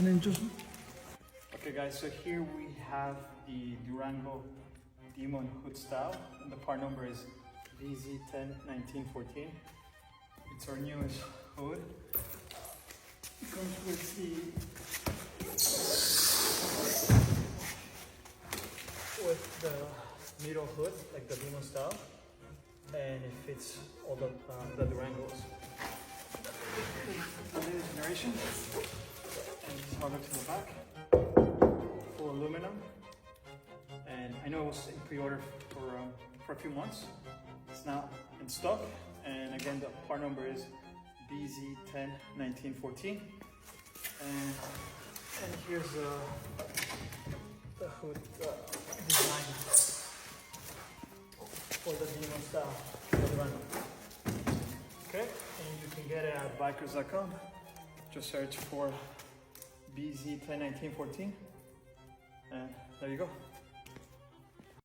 and then just... Okay guys, so here we have the Durango Demon hood style, and the part number is vz101914. It's our newest hood. It comes with the middle hood, like the Demon style, and it fits all the Durangos. The latest generation, and this is how it looks in the back. Full aluminum, and I know it was in pre-order for a few months. It's now in stock, and again the part number is vz101914. And here's the hood design for the Demon style Durango. Okay, and you can get it at vicrez.com. Just search for vz101914, and there you go.